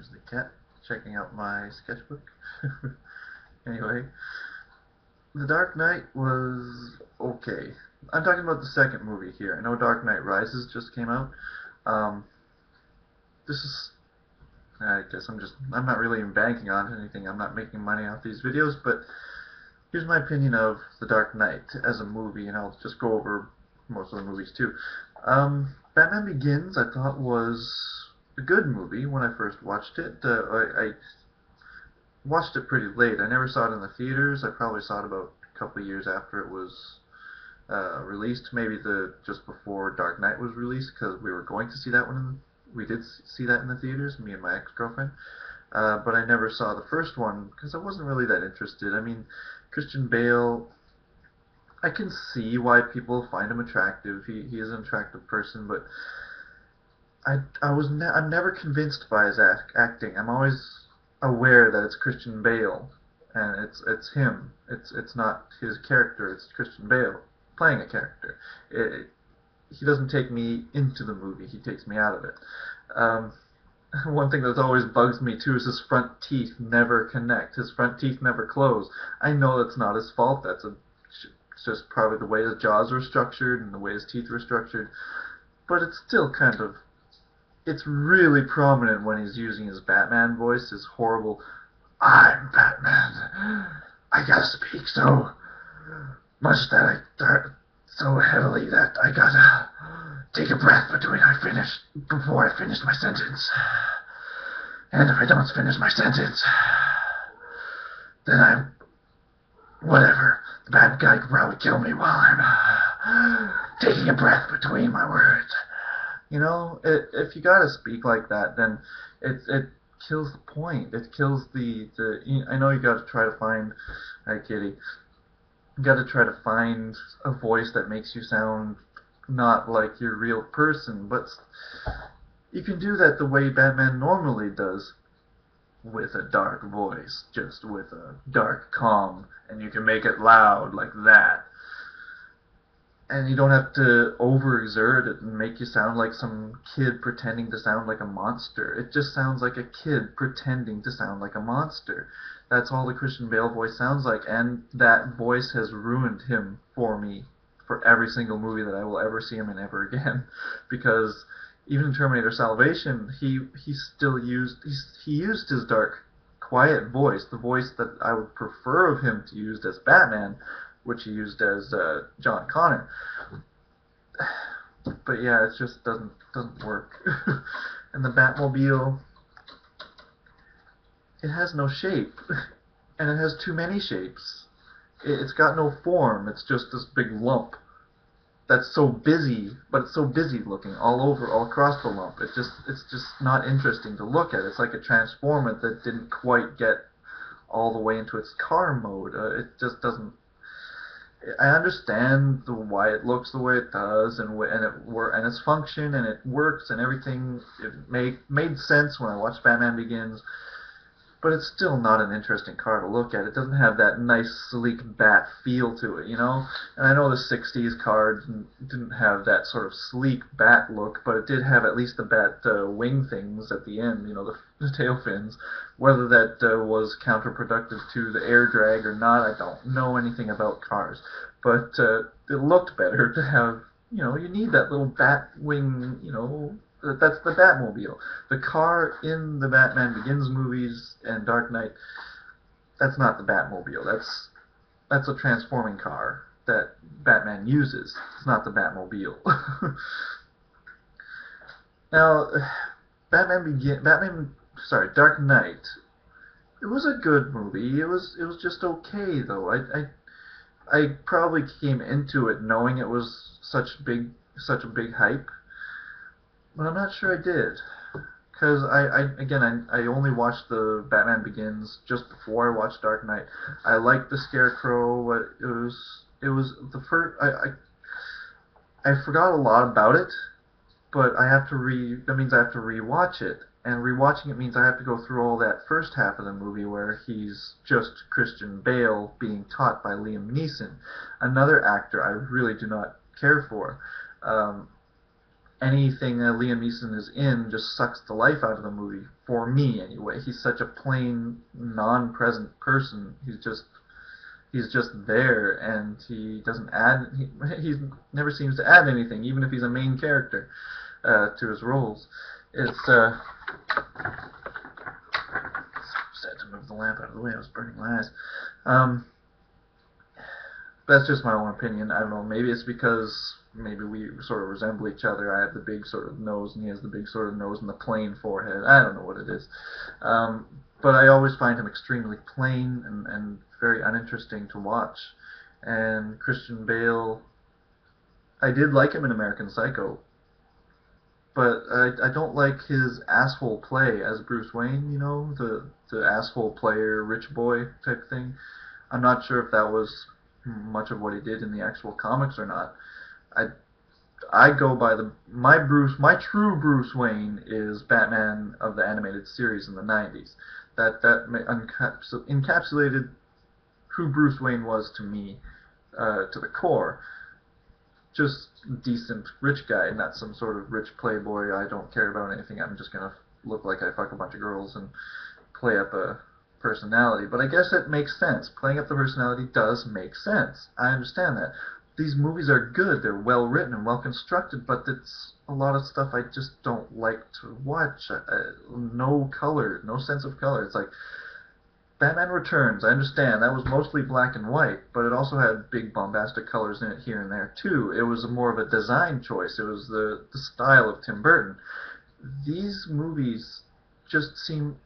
There's the cat checking out my sketchbook. Anyway, The Dark Knight was okay. I'm talking about the second movie here. I know Dark Knight Rises just came out. Um, this is, I guess I'm not really banking on anything. I'm not making money off these videos, but here's my opinion of The Dark Knight as a movie, and I'll just go over most of the movies too. Batman Begins I thought was a good movie when I first watched it. I watched it pretty late. I never saw it in the theaters. I probably saw it about a couple of years after it was released, maybe just before Dark Knight was released, because we were going to see that one. We did see that in the theaters, me and my ex-girlfriend. But I never saw the first one because I wasn't really that interested. I mean, Christian Bale, I can see why people find him attractive. He is an attractive person, but I'm never convinced by his acting. I'm always aware that it's Christian Bale, and it's him. It's not his character. It's Christian Bale playing a character. He doesn't take me into the movie. He takes me out of it. One thing that always bugs me too is his front teeth never connect. His front teeth never close. I know that's not his fault. It's just probably the way his jaws were structured and the way his teeth were structured. But it's still kind of, it's really prominent when he's using his Batman voice, his horrible, "I'm Batman. I gotta speak so much that so heavily that I gotta take a breath before I finish my sentence. And if I don't finish my sentence, then whatever. The bad guy could probably kill me while I'm taking a breath between my words." You know, if you gotta speak like that, then it kills the point. It kills I know you gotta try to find, hi kitty, you gotta try to find a voice that makes you sound not like your real person, but you can do that the way Batman normally does, with a dark voice, just with a dark calm, and you can make it loud like that. And you don't have to overexert it and make you sound like some kid pretending to sound like a monster. It just sounds like a kid pretending to sound like a monster. That's all the Christian Bale voice sounds like, and that voice has ruined him for me for every single movie that I will ever see him in ever again. Because even in Terminator Salvation, he used his dark, quiet voice, the voice that I would prefer of him to use as Batman, which he used as John Connor. But yeah, it just doesn't work. And the Batmobile, it has no shape, and it has too many shapes. It's got no form. It's just this big lump that's so busy, but it's so busy looking all across the lump. It's just not interesting to look at. It's like a transformer that didn't quite get all the way into its car mode. It just doesn't. I understand why it looks the way it does, and its function, and it works, and everything. It made sense when I watched Batman Begins, but it's still not an interesting car to look at. It doesn't have that nice, sleek bat feel to it, you know? And I know the 60s car didn't have that sort of sleek bat look, but it did have at least the bat wing things at the end, you know, the tail fins. Whether that was counterproductive to the air drag or not, I don't know anything about cars. But it looked better to have, you know, you need that little bat wing, you know. That's the Batmobile. The car in the Batman Begins movies and Dark Knight, that's not the Batmobile. That's a transforming car that Batman uses. It's not the Batmobile. Now, Dark Knight. It was a good movie. It was just okay though. I probably came into it knowing it was such a big hype. But I'm not sure I did, because I only watched the Batman Begins just before I watched Dark Knight. I liked the Scarecrow. It was the first. I forgot a lot about it, but that means I have to rewatch it, and rewatching it means I have to go through all that first half of the movie where he's just Christian Bale being taught by Liam Neeson, another actor I really do not care for. anything that Liam Neeson is in just sucks the life out of the movie, for me anyway. He's such a plain, non-present person. He's just there, and he doesn't add. He never seems to add anything, even if he's a main character to his roles. It's sad to move the lamp out of the way. I was burning my eyes. That's just my own opinion. I don't know. Maybe it's because maybe we sort of resemble each other. I have the big sort of nose, and he has the big sort of nose and the plain forehead. I don't know what it is. But I always find him extremely plain and very uninteresting to watch. And Christian Bale, I did like him in American Psycho, but I don't like his asshole play as Bruce Wayne, you know, the asshole player, rich boy type thing. I'm not sure if that was much of what he did in the actual comics or not. I go by my true Bruce Wayne is Batman of the animated series in the 90s. That encapsulated who Bruce Wayne was to me, to the core. Just decent rich guy, not some sort of rich playboy. I don't care about anything. I'm just gonna look like I fuck a bunch of girls and play up a personality. But I guess it makes sense. Playing up the personality does make sense. I understand that. These movies are good. They're well written and well constructed, but it's a lot of stuff I just don't like to watch. No color, no sense of color. It's like Batman Returns. I understand that was mostly black and white, but it also had big bombastic colors in it here and there too. It was more of a design choice. It was the style of Tim Burton. These movies just seem,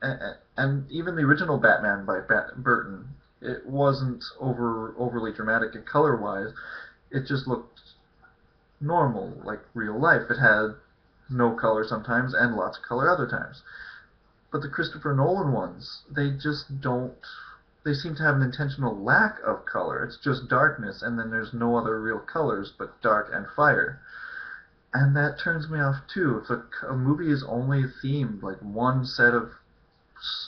and even the original Batman by Burton, it wasn't overly dramatic color-wise. It just looked normal, like real life. It had no color sometimes and lots of color other times. But the Christopher Nolan ones, they just don't. They seem to have an intentional lack of color. It's just darkness, and then there's no other real colors but dark and fire. And that turns me off too. If a movie is only themed like one set of,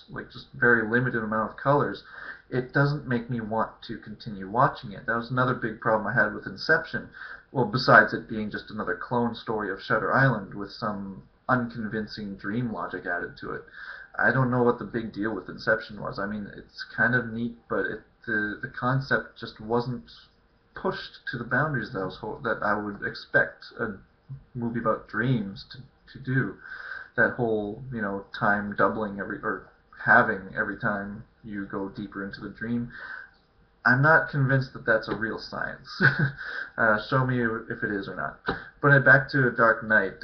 like, just very limited amount of colors, it doesn't make me want to continue watching it. That was another big problem I had with Inception. Well, besides it being just another clone story of Shutter Island with some unconvincing dream logic added to it. I don't know what the big deal with Inception was. I mean, it's kind of neat, but the concept just wasn't pushed to the boundaries that I would expect a movie about dreams to do. That whole, time doubling or halving every time you go deeper into the dream. I'm not convinced that that's a real science. Show me if it is or not. But back to Dark Knight.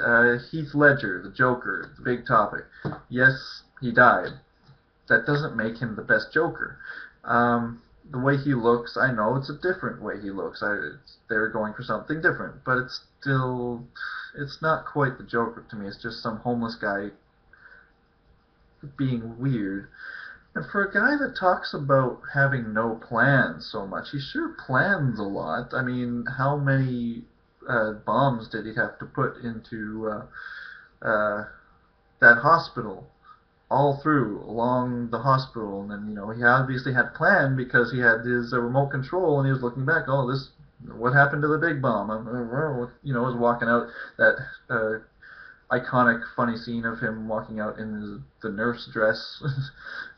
Heath Ledger, the Joker, the big topic. Yes, he died. That doesn't make him the best Joker. The way he looks, I know it's a different way he looks. They're going for something different, but it's not quite the Joker to me. It's just some homeless guy being weird. And for a guy that talks about having no plans so much, he sure plans a lot. I mean, how many bombs did he have to put into that hospital? All along the hospital, and then he obviously had a plan because he had his remote control, and he was looking back. Oh, what happened to the big bomb? Was walking out, that iconic, funny scene of him walking out in the nurse dress,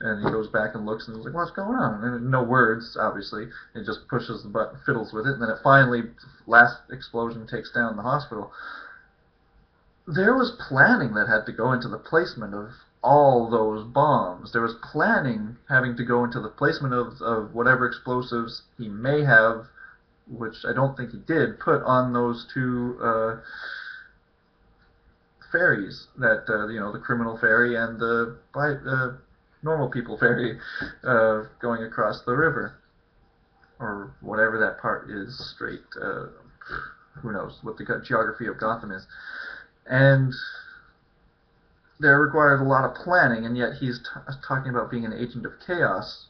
and he goes back and looks, and he's like, "What's going on?" And no words, obviously. He just pushes the button, fiddles with it, and then it finally, last explosion, takes down the hospital. There was planning that had to go into the placement of all those bombs. There was planning having to go into the placement of whatever explosives he may have, which I don't think he did, put on those two ferries, that the criminal ferry and the normal people ferry going across the river, or whatever that part is, straight. Who knows what the geography of Gotham is. And there required a lot of planning, and yet he's talking about being an agent of chaos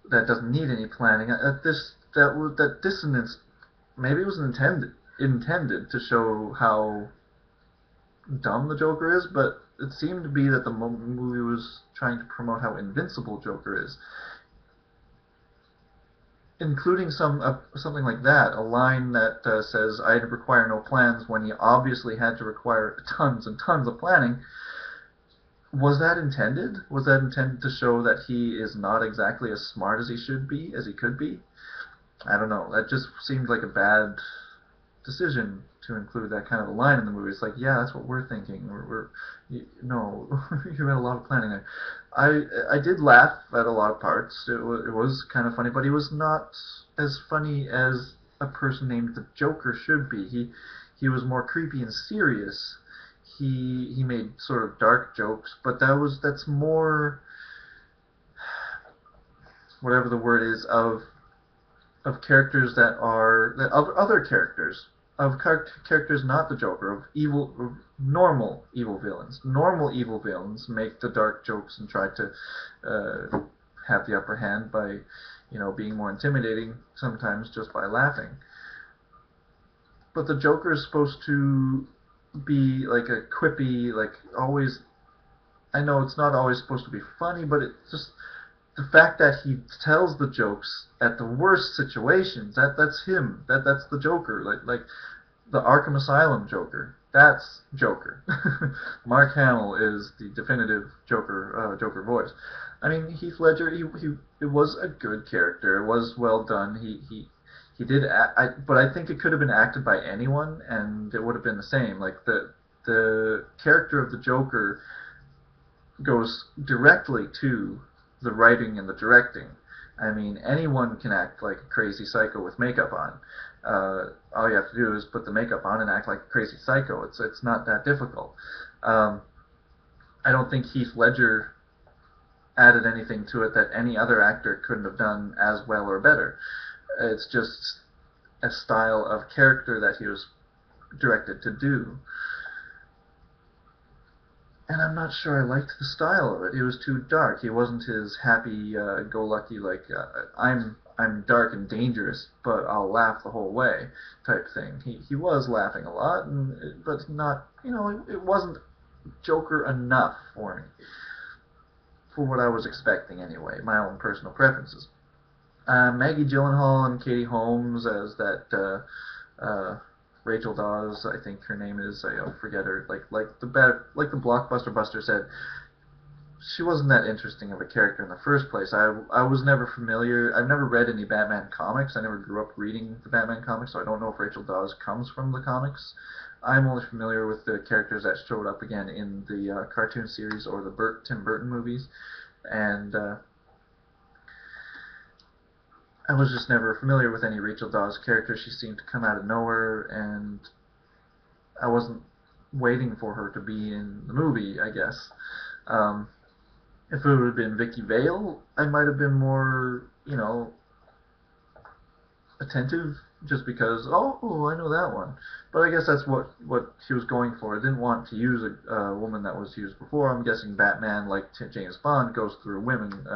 that doesn't need any planning. That dissonance, maybe it was intended to show how dumb the Joker is, but it seemed to be that the movie was trying to promote how invincible Joker is. including something like that, a line that says "I require no plans" when he obviously had to require tons and tons of planning. Was that intended? Was that intended to show that he is not exactly as smart as he should be, as he could be? I don't know. That just seemed like a bad decision to include that kind of a line in the movie. It's like, yeah, that's what we're thinking. No, you had a lot of planning there. I did laugh at a lot of parts. It was kind of funny, but he was not as funny as a person named the Joker should be. He was more creepy and serious. He made sort of dark jokes, but that's more, whatever the word is, of characters that are of other characters, of characters not the Joker, of normal evil villains. Normal evil villains make the dark jokes and try to have the upper hand by, being more intimidating sometimes just by laughing. But the Joker is supposed to be like a quippy, like always. I know it's not always supposed to be funny, but it just, the fact that he tells the jokes at the worst situations, that's him. That's the Joker. Like the Arkham Asylum Joker. That's Joker. Mark Hamill is the definitive Joker voice. I mean, Heath Ledger. It was a good character. It was well done. He did. But I think it could have been acted by anyone, and it would have been the same. Like the character of the Joker goes directly to the writing and the directing. I mean, anyone can act like a crazy psycho with makeup on. All you have to do is put the makeup on and act like a crazy psycho. It's not that difficult. I don't think Heath Ledger added anything to it that any other actor couldn't have done as well or better. It's just a style of character that he was directed to do. And I'm not sure I liked the style of it. It was too dark. He wasn't his happy-go-lucky, like, I'm dark and dangerous, but I'll laugh the whole way type thing. He was laughing a lot, but not, it wasn't Joker enough for me. For what I was expecting anyway, my own personal preferences. Maggie Gyllenhaal and Katie Holmes as that Rachel Dawes, I think her name is. I forget her. Like the Blockbuster Buster said, she wasn't that interesting of a character in the first place. I was never familiar. I've never read any Batman comics. I never grew up reading the Batman comics, so I don't know if Rachel Dawes comes from the comics. I'm only familiar with the characters that showed up again in the cartoon series or the Tim Burton movies, and I was just never familiar with any Rachel Dawes character. She seemed to come out of nowhere, and I wasn't waiting for her to be in the movie, I guess. If it would have been Vicky Vale, I might have been more, attentive, just because, oh, I know that one. But I guess that's what she was going for. I didn't want to use a woman that was used before. I'm guessing Batman, like James Bond, goes through women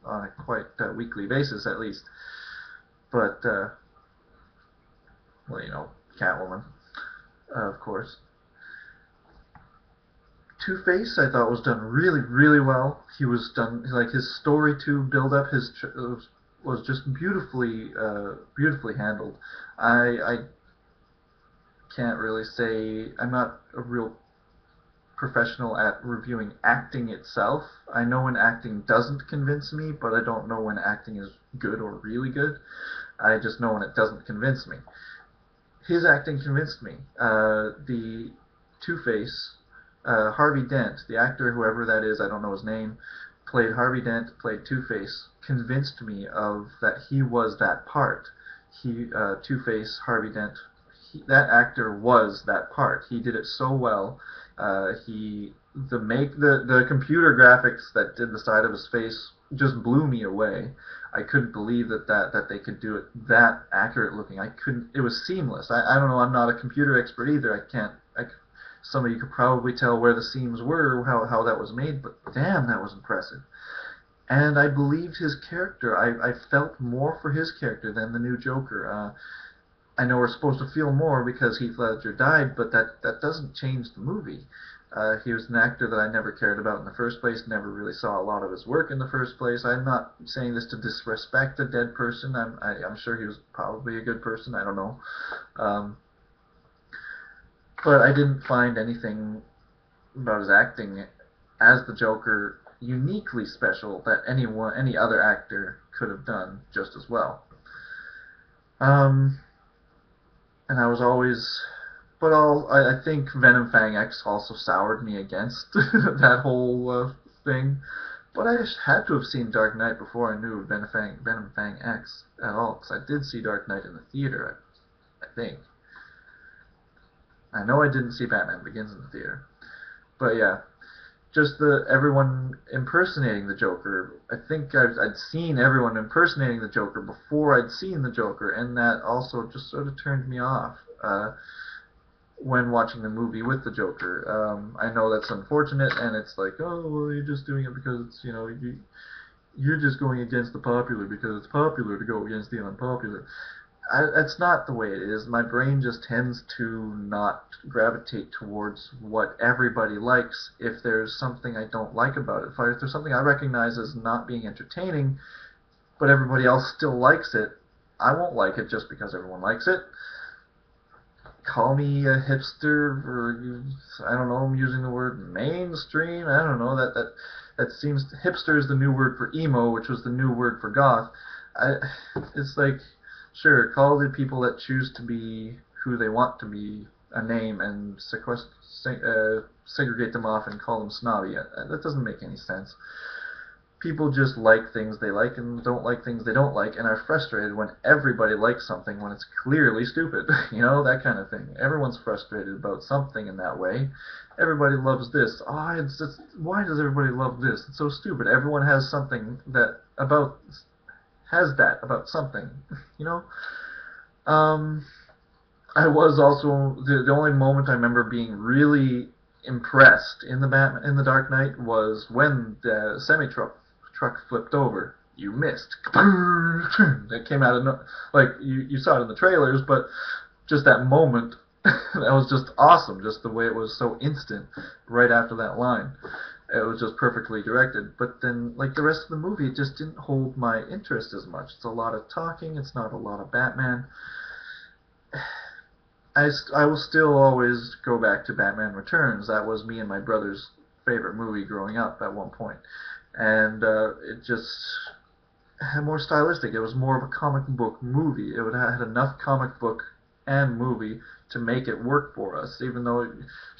on a quite weekly basis, at least. But, Catwoman, of course. Two-Face, I thought, was done really, really well. He was done, like, his story to build up was just beautifully handled. I can't really say, I'm not a real professional at reviewing acting itself. I know when acting doesn't convince me, but I don't know when acting is good or really good. I just know when it doesn't convince me. His acting convinced me. The Two-Face, Harvey Dent, the actor, whoever that is, I don't know his name, played Harvey Dent, played Two-Face, convinced me of that he was that part. Two-Face, Harvey Dent, that actor was that part. He did it so well. The computer graphics that did the side of his face just blew me away. I couldn't believe that they could do it that accurate looking. It was seamless. I don't know, I'm not a computer expert either. Some of you could probably tell where the seams were, how that was made, but damn, that was impressive. And I believed his character. I felt more for his character than the new Joker. I know we're supposed to feel more because Heath Ledger died, but that doesn't change the movie. He was an actor that I never cared about in the first place, never really saw a lot of his work in the first place. I'm not saying this to disrespect a dead person. I'm sure he was probably a good person. I don't know. Um, but I didn't find anything about his acting as the Joker uniquely special that any other actor could have done just as well. Um, and I was always, but I think Venom Fang X also soured me against that whole thing. But I just had to have seen Dark Knight before I knew Venom Fang X at all, because I did see Dark Knight in the theater. I think. I know I didn't see Batman Begins in the theater, but yeah, just the everyone impersonating the Joker. I think I'd seen everyone impersonating the Joker before I'd seen the Joker, and that also just sort of turned me off when watching the movie with the Joker. I know that's unfortunate, and it's like, oh, well, you're just doing it because it's you're just going against the popular because it's popular to go against the unpopular. That's not the way it is. My brain just tends to not gravitate towards what everybody likes if there's something I don't like about it. If there's something I recognize as not being entertaining, but everybody else still likes it, I won't like it just because everyone likes it. Call me a hipster, or I don't know, I'm using the word mainstream. I don't know, that seems, hipster is the new word for emo, which was the new word for goth. It's like, sure, call the people that choose to be who they want to be a name and segregate them off and call them snobby. That doesn't make any sense. People just like things they like and don't like things they don't like, and are frustrated when everybody likes something when it's clearly stupid. That kind of thing. Everyone's frustrated about something in that way. Everybody loves this. Why does everybody love this? It's so stupid. Everyone has something has that about something, you know. I was also the only moment I remember being really impressed in the Dark Knight was when the semi truck flipped over. You missed. That came out of like you saw it in the trailers, but just that moment, that was just awesome. Just the way it was so instant right after that line. It was just perfectly directed. But then, like the rest of the movie, it just didn't hold my interest as much. It's a lot of talking. It's not a lot of Batman. I will still always go back to Batman Returns. That was me and my brother's favorite movie growing up at one point. And it just had more stylistic. It was more of a comic book movie. It would have had enough comic book and movie to make it work for us. Even though,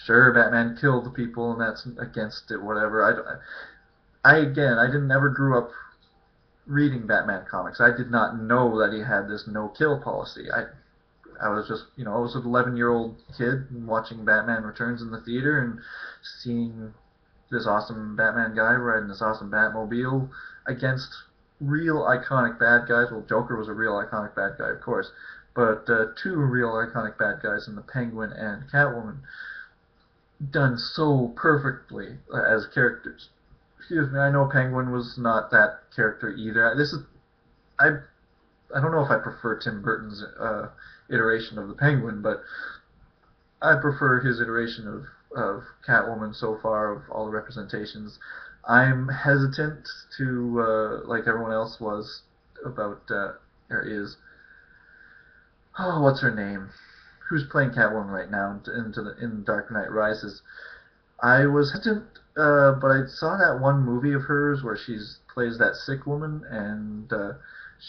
sure, Batman killed the people and that's against it, whatever. I didn't ever grew up reading Batman comics. I did not know that he had this no-kill policy. I was just, I was an 11-year-old kid watching Batman Returns in the theater and seeing this awesome Batman guy riding this awesome Batmobile against real iconic bad guys. Well, Joker was a real iconic bad guy, of course, but two real iconic bad guys in the Penguin and Catwoman, done so perfectly as characters. Excuse me, I know Penguin was not that character either. I don't know if I prefer Tim Burton's iteration of the Penguin, but I prefer his iteration of Catwoman so far of all the representations. I'm hesitant to, like everyone else was, about, or is, oh, what's her name? Who's playing Catwoman right now in Dark Knight Rises? I was hesitant, but I saw that one movie of hers where she plays that sick woman, and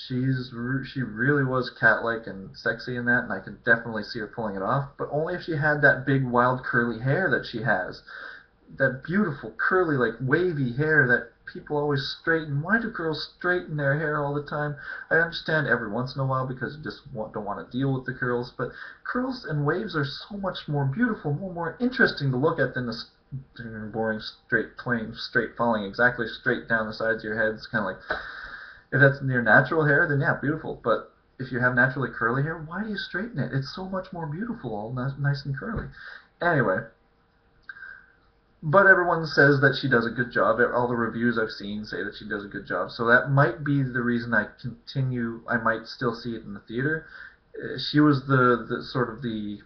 she really was cat-like and sexy in that, and I could definitely see her pulling it off, but only if she had that big, wild, curly hair that she has. That beautiful, curly, like, wavy hair that people always straighten. Why do girls straighten their hair all the time? I understand every once in a while because you just don't want to deal with the curls, but curls and waves are so much more beautiful, more interesting to look at than the boring straight falling exactly straight down the sides of your head. It's kind of like, if that's your natural hair, then yeah, beautiful. But if you have naturally curly hair, why do you straighten it? It's so much more beautiful, all nice and curly. Anyway, but everyone says that she does a good job. All the reviews I've seen say that she does a good job. So that might be the reason I might still see it in the theater. She was the sort of the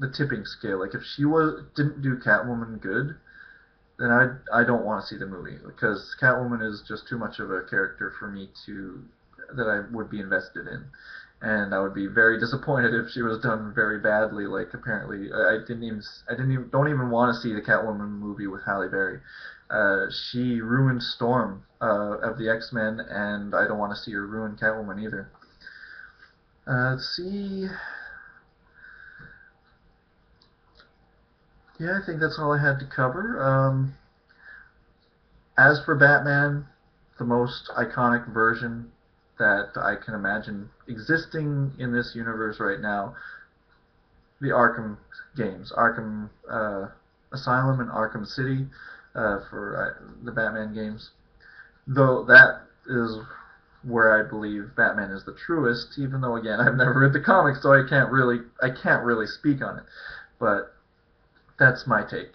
the tipping scale. Like if she didn't do Catwoman good, then I don't want to see the movie because Catwoman is just too much of a character for me to that I would be invested in, and I would be very disappointed if she was done very badly. Like apparently, I didn't even don't even want to see the Catwoman movie with Halle Berry. She ruined Storm of the X-Men, and I don't want to see her ruin Catwoman either. Let's see. Yeah, I think that's all I had to cover. As for Batman, the most iconic version that I can imagine existing in this universe right now, the Arkham games, Arkham Asylum and Arkham City for the Batman games. Though that is where I believe Batman is the truest, even though again I've never read the comics, so I can't really speak on it. But that's my take.